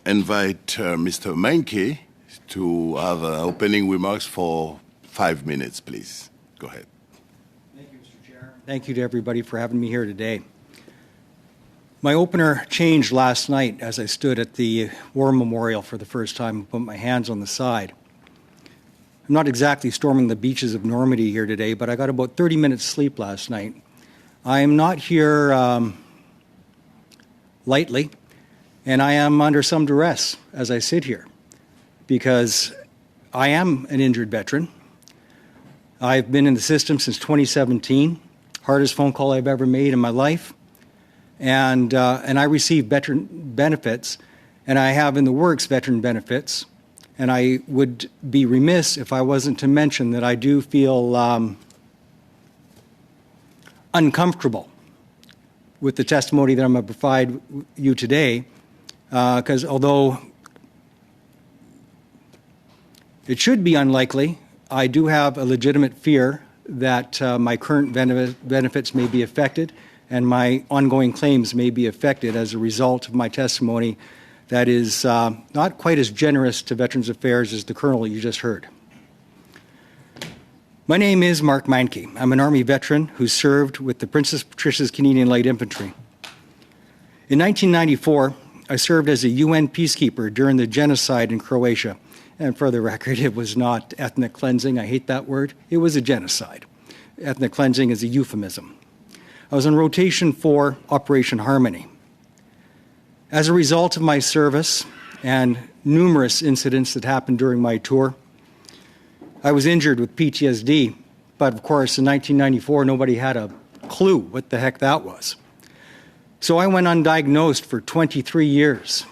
invite Mr. Meincke to have opening remarks for 5 minutes, please. Go ahead. Thank you, Mr. Chair. Thank you to everybody for having me here today. My opener changed last night as I stood at the War Memorial for the first time and put my hands on the side. I'm not exactly storming the beaches of Normandy here today, but I got about 30 minutes sleep last night. I am not here lightly, and I am under some duress as I sit here because I am an injured veteran. I've been in the system since 2017, hardest phone call I've ever made in my life, and I receive veteran benefits, and I have in the works veteran benefits. And I would be remiss if I wasn't to mention that I do feel uncomfortable with the testimony that I'm going to provide you today, because although it should be unlikely, I do have a legitimate fear that my current benefits may be affected and my ongoing claims may be affected as a result of my testimony that is not quite as generous to Veterans Affairs as the Colonel you just heard. My name is Mark Meincke. I'm an Army veteran who served with the Princess Patricia's Canadian Light Infantry. In 1994, I served as a UN peacekeeper during the genocide in Croatia. And for the record, it was not ethnic cleansing. I hate that word. It was a genocide. Ethnic cleansing is a euphemism. I was on rotation for Operation Harmony. As a result of my service and numerous incidents that happened during my tour, I was injured with PTSD, but of course in 1994 nobody had a clue what the heck that was. So I went undiagnosed for 23 years.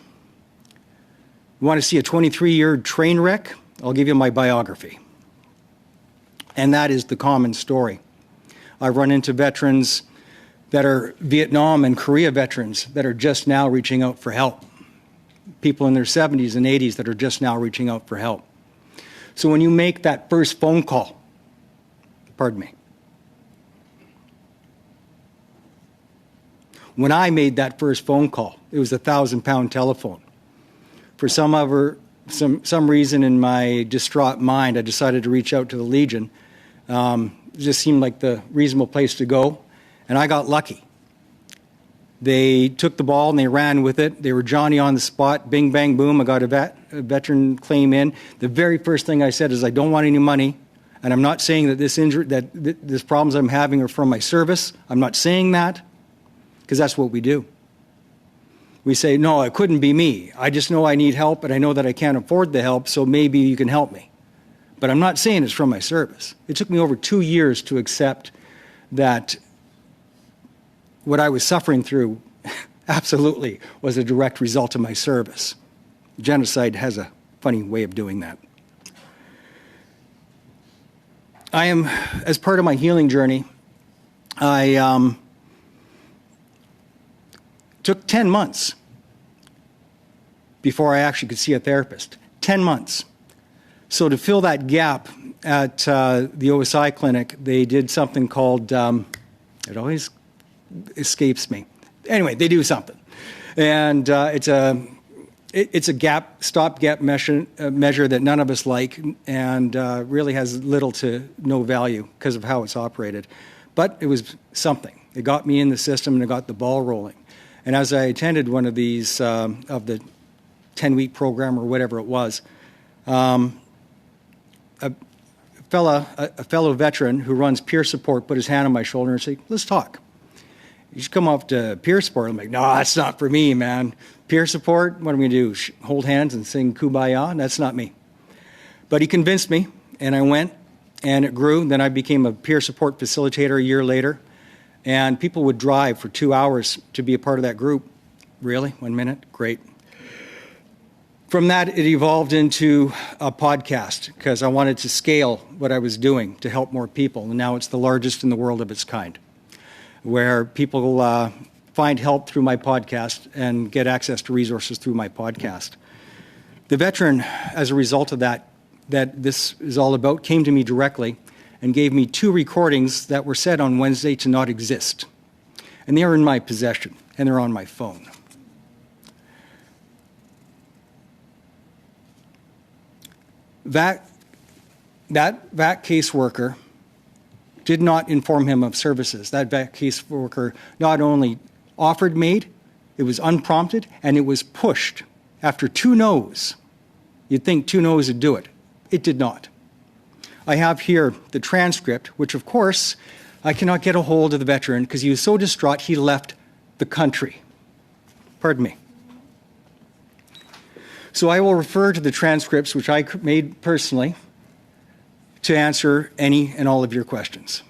You want to see a 23-year train wreck? I'll give you my biography. And that is the common story. I run into veterans that are Vietnam and Korea veterans that are just now reaching out for help. People in their 70s and 80s that are just now reaching out for help. So when you make that first phone call, pardon me, when I made that first phone call, it was a 1,000-pound telephone. For some reason in my distraught mind, I decided to reach out to the Legion. It just seemed like the reasonable place to go. And I got lucky. They took the ball and they ran with it. They were Johnny on the spot. Bing, bang, boom. I got a veteran claim in. The very first thing I said is I don't want any money. And I'm not saying that this problems I'm having are from my service. I'm not saying that because that's what we do. We say, no, it couldn't be me. I just know I need help and I know that I can't afford the help, so maybe you can help me. But I'm not saying it's from my service. It took me over 2 years to accept that what I was suffering through absolutely was a direct result of my service. Genocide has a funny way of doing that. I am, as part of my healing journey, I took 10 months before I actually could see a therapist. 10 months. So to fill that gap at the OSI clinic, they did something called, it always escapes me. Anyway, they do something. And it's a stopgap measure that none of us like and really has little to no value because of how it's operated. But it was something. It got me in the system and it got the ball rolling. And as I attended one of these, of the 10-week program or whatever it was, a fellow veteran who runs peer support put his hand on my shoulder and said, let's talk. You should come off to peer support. I'm like, no, that's not for me, man. Peer support, what am I going to do? Hold hands and sing Kumbaya? That's not me. But he convinced me, and I went, and it grew. Then I became a peer support facilitator a year later, and people would drive for 2 hours to be a part of that group. Really? 1 minute? Great. From that, it evolved into a podcast because I wanted to scale what I was doing to help more people. And now it's the largest in the world of its kind, where people find help through my podcast and get access to resources through my podcast. The veteran, as a result of that this is all about, came to me directly and gave me 2 recordings that were said on Wednesday to not exist. And they are in my possession, and they're on my phone. That VAC caseworker did not inform him of services. That VAC caseworker not only offered MAID, it was unprompted, and it was pushed after 2 no's. You'd think 2 no's would do it. It did not. I have here the transcript, which of course I cannot get a hold of the veteran because he was so distraught he left the country. Pardon me. So I will refer to the transcripts, which I made personally, to answer any and all of your questions.